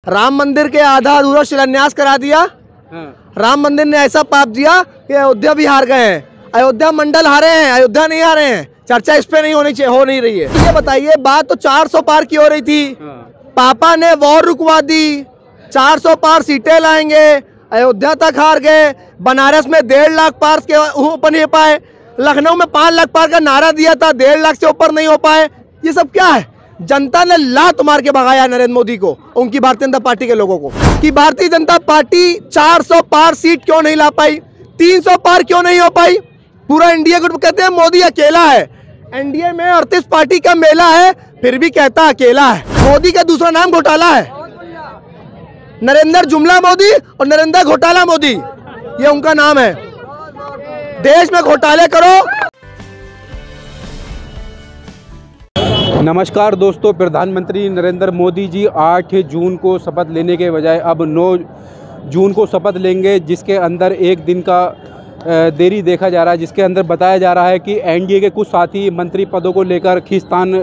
राम मंदिर के आधा अधूरा शिलान्यास करा दिया। राम मंदिर ने ऐसा पाप दिया कि अयोध्या भी हार गए हैं, अयोध्या मंडल हारे हैं, अयोध्या नहीं हारे हैं। चर्चा इस पे नहीं होनी चाहिए, हो नहीं रही है। ये बताइए, बात तो 400 पार की हो रही थी, पापा ने वॉर रुकवा दी, 400 पार सीटें लाएंगे, अयोध्या तक हार गए। बनारस में 1.5 लाख पार के ऊपर नहीं पाए, लखनऊ में 5 लाख पार का नारा दिया था, 1.5 लाख से ऊपर नहीं हो पाए। ये सब क्या है? जनता ने लात मार के भगाया नरेंद्र मोदी को, उनकी भारतीय जनता पार्टी के लोगों को, कि भारतीय जनता पार्टी 400 पार सीट क्यों नहीं ला पाई, 300 पार क्यों नहीं हो पाई। पूरा इंडिया ग्रुप कहते हैं मोदी अकेला है, एनडीए में 38 पार्टी का मेला है, फिर भी कहता अकेला है। मोदी का दूसरा नाम घोटाला है, नरेंद्र जुमला मोदी और नरेंद्र घोटाला मोदी, ये उनका नाम है। देश में घोटाले करो। नमस्कार दोस्तों, प्रधानमंत्री नरेंद्र मोदी जी 8 जून को शपथ लेने के बजाय अब 9 जून को शपथ लेंगे, जिसके अंदर एक दिन का देरी देखा जा रहा है, जिसके अंदर बताया जा रहा है कि एनडीए के कुछ साथी मंत्री पदों को लेकर खींचतान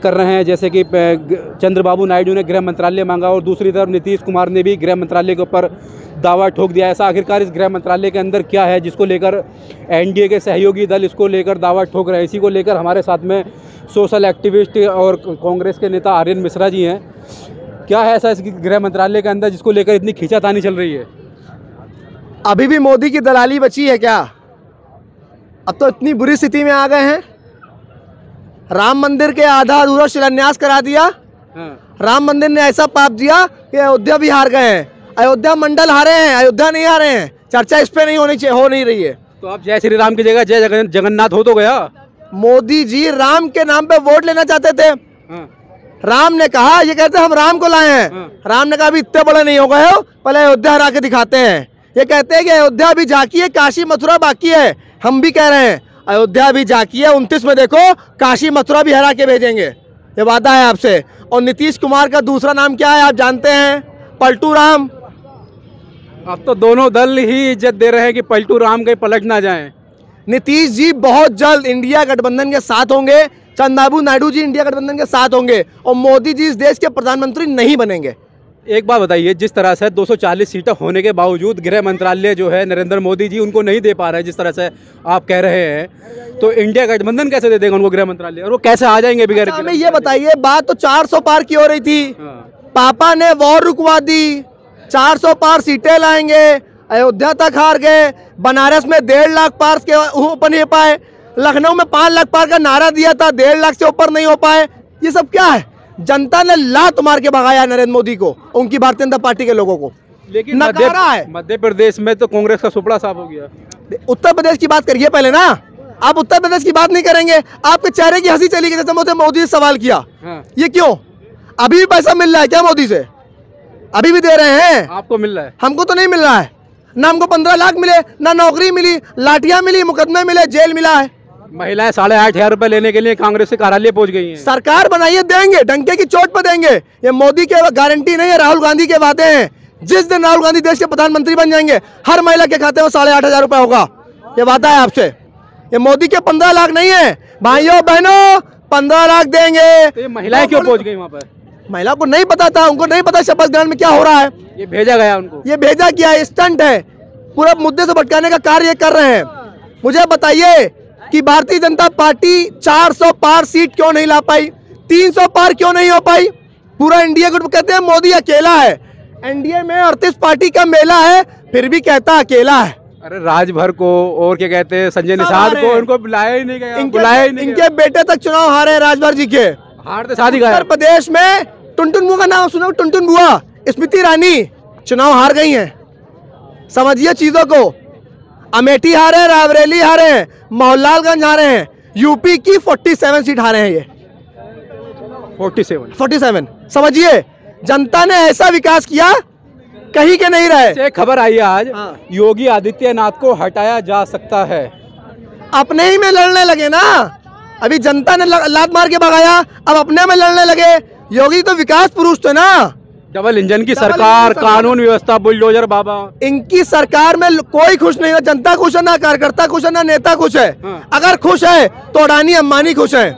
कर रहे हैं, जैसे कि चंद्रबाबू नायडू ने गृह मंत्रालय मांगा और दूसरी तरफ नीतीश कुमार ने भी गृह मंत्रालय के ऊपर दावा ठोक दिया। ऐसा आखिरकार इस गृह मंत्रालय के अंदर क्या है जिसको लेकर एनडीए के सहयोगी दल इसको लेकर दावा ठोक रहे हैं। इसी को लेकर हमारे साथ में सोशल एक्टिविस्ट और कांग्रेस के नेता आर्यन मिश्रा जी हैं। क्या है ऐसा इस गृह मंत्रालय के अंदर जिसको लेकर इतनी खींचातानी चल रही है? अभी भी मोदी की दलाली बची है क्या? अब तो इतनी बुरी स्थिति में आ गए हैं। राम मंदिर के आधा अधूरा शिलान्यास करा दिया। राम मंदिर ने ऐसा पाप दिया कि अयोध्या भी हार गए हैं, अयोध्या मंडल हारे हैं, अयोध्या नहीं हारे हैं। चर्चा इस पे नहीं होनी चाहिए, हो नहीं रही है। तो आप जय श्री राम की जगह जय जगन्नाथ हो तो गया। मोदी जी राम के नाम पे वोट लेना चाहते थे। राम ने कहा, ये कहते हम राम को लाए हैं। राम ने कहा अभी इतने बड़े नहीं हो गए हो, पहले अयोध्या हरा के दिखाते हैं। ये कहते हैं कि अयोध्या भी झांकी है, काशी मथुरा बाकी है। हम भी कह रहे हैं अयोध्या भी झांकी है, 29 में देखो काशी मथुरा भी हरा के भेजेंगे, ये वादा है आपसे। और नीतीश कुमार का दूसरा नाम क्या है आप जानते हैं? पलटू राम। अब तो दोनों दल ही इज्जत दे रहे हैं कि पलटू राम कहीं पलट ना जाएं। नीतीश जी बहुत जल्द इंडिया गठबंधन के साथ होंगे, चंद्रबाबू नायडू जी इंडिया गठबंधन के साथ होंगे और मोदी जी इस देश के प्रधानमंत्री नहीं बनेंगे। एक बात बताइए, जिस तरह से 240 सीटें होने के बावजूद गृह मंत्रालय जो है नरेंद्र मोदी जी उनको नहीं दे पा रहे हैं, जिस तरह से आप कह रहे हैं, तो इंडिया गठबंधन कैसे दे देगा उनको गृह मंत्रालय, और वो कैसे आ जाएंगे बगैर? हमें ये बताइए, बात तो 400 पार की हो रही थी, पापा ने वॉर रुकवा दी, 400 पार सीटें लाएंगे, अयोध्या तक हार गए। बनारस में 1.5 लाख पार के ऊपर नहीं पाए, लखनऊ में 5 लाख पार का नारा दिया था, 1.5 लाख से ऊपर नहीं हो पाए। ये सब क्या है? जनता ने लात मार के भगाया नरेंद्र मोदी को, उनकी भारतीय जनता पार्टी के लोगों को। लेकिन मध्य प्रदेश में तो कांग्रेस का सुपड़ा साफ हो गया। उत्तर प्रदेश की बात करिए पहले ना, आप उत्तर प्रदेश की बात नहीं करेंगे। आपके चेहरे की हंसी चली गई जैसे मुझे मोदी से सवाल किया। ये क्यों? अभी भी पैसा मिल रहा है क्या मोदी से? अभी भी दे रहे हैं। आपको मिल रहा है? हमको तो नहीं मिल रहा है। ना हमको 15 लाख मिले, ना नौकरी मिली, लाठियां मिली, मुकदमे मिले, जेल मिला है। महिलाएं 8,500 रुपए लेने के लिए कांग्रेस के कार्यालय पहुंच गई हैं। सरकार बनाइए, देंगे, डंके की चोट पर देंगे। ये मोदी के गारंटी नहीं है, राहुल गांधी के वादे हैं। जिस दिन राहुल गांधी देश के प्रधानमंत्री बन जाएंगे, हर महिला के खाते में 8,500 रुपए होगा, ये वादा है आपसे। ये मोदी के 15 लाख नहीं है भाइयों बहनों, 15 लाख देंगे। तो ये महिलाएं क्यों पहुंच गई वहाँ पर? महिला को नहीं पता था, उनको नहीं पता शपथ ग्रहण में क्या हो रहा है। ये भेजा गया उनको, ये भेजा क्या है? स्टंट है, पूरा मुद्दे से भटकाने का कार्य कर रहे हैं। मुझे बताइए कि भारतीय जनता पार्टी 400 पार सीट क्यों नहीं ला पाई, 300 पार क्यों नहीं हो पाई। पूरा इंडिया ग्रुप कहते हैं मोदी अकेला है, एनडीए में 38 पार्टी का मेला है, फिर भी कहता अकेला है। अरे राजभर को और क्या कहते हैं संजय निषाद को, उनको बुलाया ही नहीं गया। इनके बेटे तक चुनाव हारे राजभर जी के। हारते शादी का। उत्तर प्रदेश में टुनटुन बुआ का नाम सुनो, टुनटुन बुआ, स्मृति ईरानी चुनाव हार गई हैं। समझिए चीजों को। अमेठी हारे हैं, रायबरेली हारे हैं, मोहनलालगंज हारे हैं, यूपी की 47 सीट हारे हैं। ये 47 समझिए, जनता ने ऐसा विकास किया कहीं के नहीं रहे। खबर आई आज, योगी आदित्यनाथ को हटाया जा सकता है। अपने ही में लड़ने लगे ना, अभी जनता ने लात मार के भगाया, अब अपने में लड़ने लगे। योगी तो विकास पुरुष थे ना। डबल इंजन की सरकार, कानून व्यवस्था बुलडोजर बाबा। इनकी सरकार में कोई खुश नहीं है, जनता खुश है ना, कार्यकर्ता खुश है ना, नेता खुश है। अगर खुश है तो अडानी अंबानी खुश है।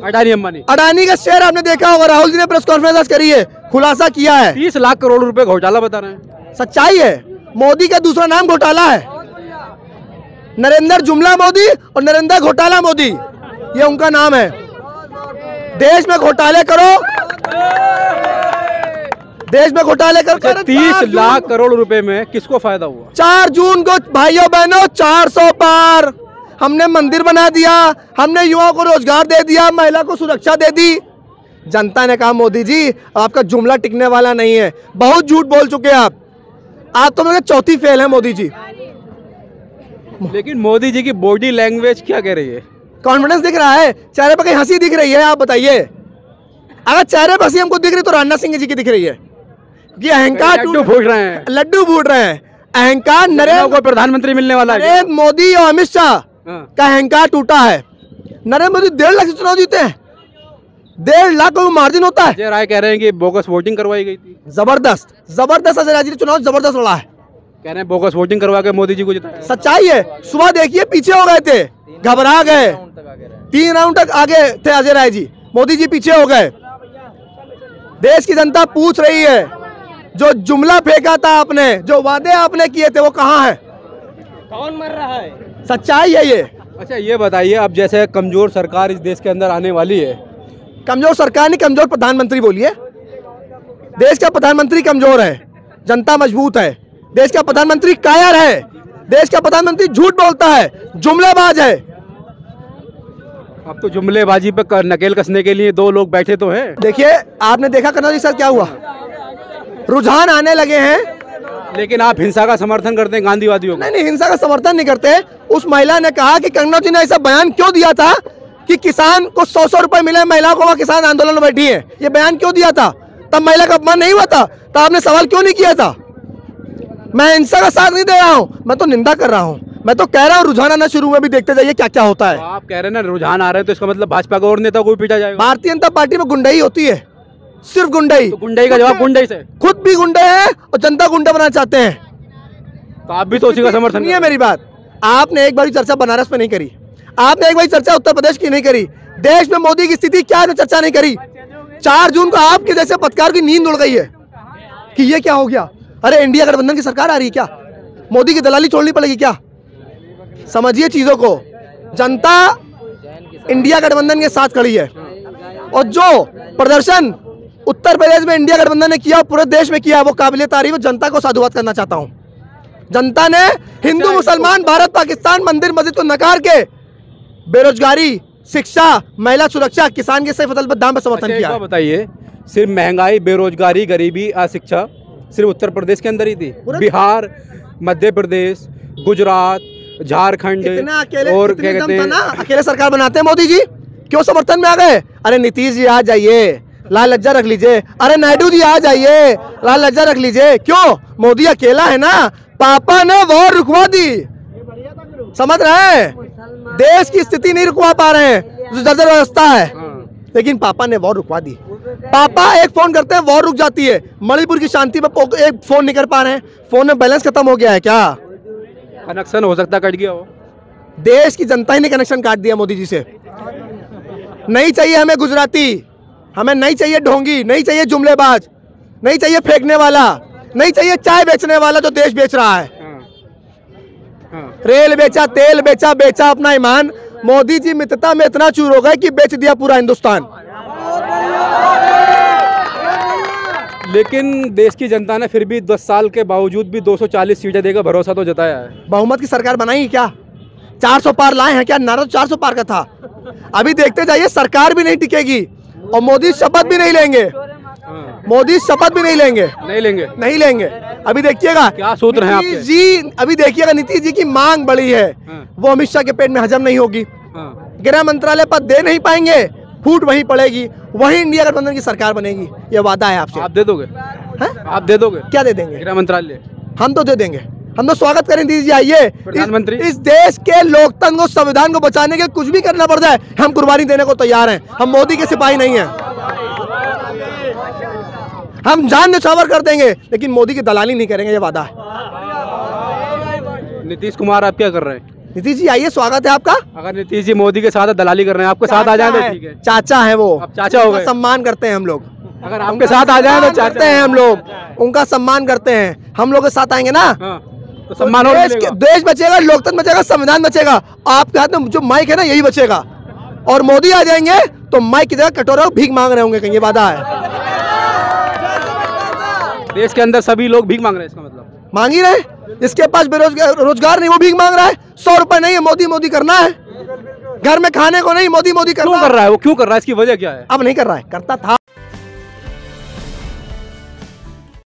अडानी अंबानी। अडानी का शेयर आपने देखा होगा, राहुल जी ने प्रेस कॉन्फ्रेंस करी है, खुलासा किया है। 30 लाख करोड़ रुपए घोटाला बता रहे हैं। सच्चाई है। मोदी का दूसरा नाम घोटाला है। नरेंद्र जुमला मोदी और नरेंद्र घोटाला मोदी, ये उनका नाम है। देश में घोटाले करो, देश में घोटाले कर 30 लाख करोड़ रुपए में किसको फायदा हुआ? 4 जून को भाइयों बहनों 400 पार। हमने मंदिर बना दिया, हमने युवाओं को रोजगार दे दिया, महिला को सुरक्षा दे दी। जनता ने कहा मोदी जी आपका जुमला टिकने वाला नहीं है, बहुत झूठ बोल चुके आप तो मेरे चौथी फेल है मोदी जी। लेकिन मोदी जी की बॉडी लैंग्वेज क्या कह रही है? कॉन्फिडेंस दिख रहा है, चेहरे पर कहीं हंसी दिख रही है? आप बताइए, अगर चेहरे पर हंसी हमको दिख रही तो राजनाथ सिंह जी की दिख रही है कि अहंकार लड्डू फूट रहे हैं, लड्डू फूट रहे हैं। अहंकार नरेंद्र को प्रधानमंत्री मिलने वाला है। नरेंद्र मोदी और अमित शाह का अहंकार टूटा है। नरेंद्र मोदी 1.5 लाख से चुनाव जीते हैं, 1.5 लाख का मार्जिन होता है। अजय राय कह रहे हैं कि बोगस वोटिंग करवाई गई थी। जबरदस्त जबरदस्त अजय राय जी ने चुनाव जबरदस्त लड़ा है। कह रहे हैं बोगस वोटिंग करवा के मोदी जी को जिताया। सच्चाई है। सुबह देखिए पीछे हो गए थे, घबरा गए, 3 राउंड तक आगे थे अजय राय जी, मोदी जी पीछे हो गए। देश की जनता पूछ रही है जो जुमला फेंका था आपने, जो वादे आपने किए थे वो कहाँ है? कौन मर रहा है? सच्चाई है ये। अच्छा ये बताइए, अब जैसे कमजोर सरकार इस देश के अंदर आने वाली है। कमजोर सरकार नहीं, कमजोर प्रधानमंत्री बोलिए। देश का प्रधानमंत्री कमजोर है, जनता मजबूत है। देश का प्रधानमंत्री कायर है, देश का प्रधानमंत्री झूठ बोलता है, जुमलेबाज है। अब तो जुमलेबाजी पे नकेल कसने के लिए 2 लोग बैठे तो हैं। देखिए आपने देखा कन्नौज जी सर क्या हुआ, रुझान आने लगे हैं। लेकिन आप हिंसा का समर्थन करते हैं गांधीवादियों को? नहीं, हिंसा का समर्थन नहीं करते। उस महिला ने कहा कि कन्नौज जी ने ऐसा बयान क्यों दिया था कि किसान को 100 रुपए मिले, महिला को वहाँ किसान आंदोलन में बैठी है, ये बयान क्यों दिया था? तब महिला का अपमान नहीं हुआ था? तब आपने सवाल क्यों नहीं किया था? मैं हिंसा का साथ नहीं दे रहा हूँ, मैं तो निंदा कर रहा हूँ। मैं तो कह रहा हूँ रुझान आना शुरू हुआ, भी देखते जाइए क्या क्या होता है। तो आप कह रहे हैं ना रुझान आ रहे हैं, तो इसका मतलब भाजपा का और नेता को भी पीटा जाएगा? भारतीय जनता पार्टी में गुंडाई होती है, सिर्फ गुंडाई। तो गुंडाई का जवाब गुंडाई से। खुद भी गुंडे हैं और जनता गुंडा बनाना चाहते हैं। तो आप भी तो उसी का समर्थन नहीं है मेरी बात। आपने एक बार चर्चा बनारस में नहीं करी, आपने एक बार चर्चा उत्तर प्रदेश की नहीं करी, देश में मोदी की स्थिति क्या है चर्चा नहीं करी। 4 जून को आपके जैसे पत्रकार की नींद उड़ गई है कि ये क्या हो गया, अरे इंडिया गठबंधन की सरकार आ रही है क्या, मोदी की दलाली छोड़नी पड़ेगी क्या? समझिए चीजों को, जनता इंडिया गठबंधन के साथ खड़ी है। और जो प्रदर्शन उत्तर प्रदेश में इंडिया गठबंधन ने किया, पूरे देश में किया, वो काबिले तारीफ है। जनता को साधुवाद करना चाहता हूं। जनता ने हिंदू मुसलमान, भारत पाकिस्तान, मंदिर मस्जिद को नकार के बेरोजगारी, शिक्षा, महिला सुरक्षा, किसान के सही फसल पर दाम पर समर्थन किया। बताइए, सिर्फ महंगाई, बेरोजगारी, गरीबी, अशिक्षा सिर्फ उत्तर प्रदेश के अंदर ही थी? बिहार, मध्य प्रदेश, गुजरात, झारखंड और क्या कहते हैं, अकेले सरकार बनाते हैं मोदी जी, क्यों समर्थन में आ गए? अरे नीतीश जी आ जाइए, लाल लज्जा रख लीजिए। अरे नायडू जी आ जाइए, लाल लज्जा रख लीजिए। क्यों? मोदी अकेला है ना, पापा ने वॉर रुकवा दी। समझ रहे हैं? देश की स्थिति नहीं रुकवा पा रहे हैं, जो जर्जर व्यवस्था है, लेकिन पापा ने वॉर रुकवा दी। पापा एक फोन करते हैं, वॉर रुक जाती है। मणिपुर की शांति पे एक फोन नहीं कर पा रहे हैं, फोन में बैलेंस खत्म हो गया है क्या? कनेक्शन हो सकता कट गया हो। देश की जनता ही ने कनेक्शन काट दिया मोदी जी से। नहीं चाहिए हमें गुजराती, हमें नहीं चाहिए ढोंगी, नहीं चाहिए जुमलेबाज, नहीं चाहिए फेंकने वाला, नहीं चाहिए चाय बेचने वाला जो देश बेच रहा है। रेल बेचा, तेल बेचा, बेचा अपना ईमान। मोदी जी मित्रता में इतना चूर हो गए कि बेच दिया पूरा हिंदुस्तान। लेकिन देश की जनता ने फिर भी 10 साल के बावजूद भी 240 सीटें देकर भरोसा तो जताया है। बहुमत की सरकार बनाई क्या? 400 पार लाए हैं क्या? नारा तो 400 पार का था। अभी देखते जाइए, सरकार भी नहीं टिकेगी और मोदी शपथ भी नहीं लेंगे। मोदी शपथ भी नहीं लेंगे। अभी देखिएगा क्या सूत्र हैं आपके? जी अभी देखिएगा, नीतीश जी की मांग बड़ी है, वो अमित शाह के पेट में हजम नहीं होगी। गृह मंत्रालय पद दे नहीं पाएंगे, फूट वहीं पड़ेगी, वहीं इंडिया गठबंधन की सरकार बनेगी। ये वादा है आपसे। आप दे दोगे? हैं? आप दे दोगे? क्या दे देंगे? गृह मंत्रालय हम तो दे देंगे, हम तो स्वागत करें। दीजिए आइए, प्रधानमंत्री इस देश के लोकतंत्र को, संविधान को बचाने के कुछ भी करना पड़ जाए, हम कुर्बानी देने को तैयार हैं। हम मोदी के सिपाही नहीं हैं, हम जान न्यौछावर कर देंगे, लेकिन मोदी की दलाली नहीं करेंगे, ये वादा है। नीतीश कुमार आप क्या कर रहे हैं? नीतीश जी आइए, स्वागत है आपका। अगर नीतीश जी मोदी के साथ दलाली कर रहे हैं, आपके साथ आ जाए तो ठीक है। चाचा है वो, अब चाचा हो गए। उनका सम्मान करते हैं हम लोग। अगर आपके साथ आ जाए तो चाचा करते हैं हम लोग, उनका सम्मान करते हैं। हम लोग के साथ आएंगे ना हाँ, तो सम्मान और मिलेगा। देश बचेगा, लोकतंत्र बचेगा, संविधान बचेगा। आपके हाथ में जो माइक है ना, यही बचेगा। और मोदी आ जाएंगे तो माइक की जगह कटोरा भीख मांग रहे होंगे कहीं, ये वादा है। देश के अंदर सभी लोग भीख मांग रहे हैं, इसका मतलब मांग ही रहे। जिसके पास बेरोजगार रोजगार नहीं वो भीख मांग रहा है। 100 रुपए नहीं है, मोदी मोदी करना है। घर में खाने को नहीं, मोदी मोदी करना क्यों कर रहा है वो? क्यों कर रहा है? इसकी वजह क्या है? अब नहीं कर रहा है, करता था।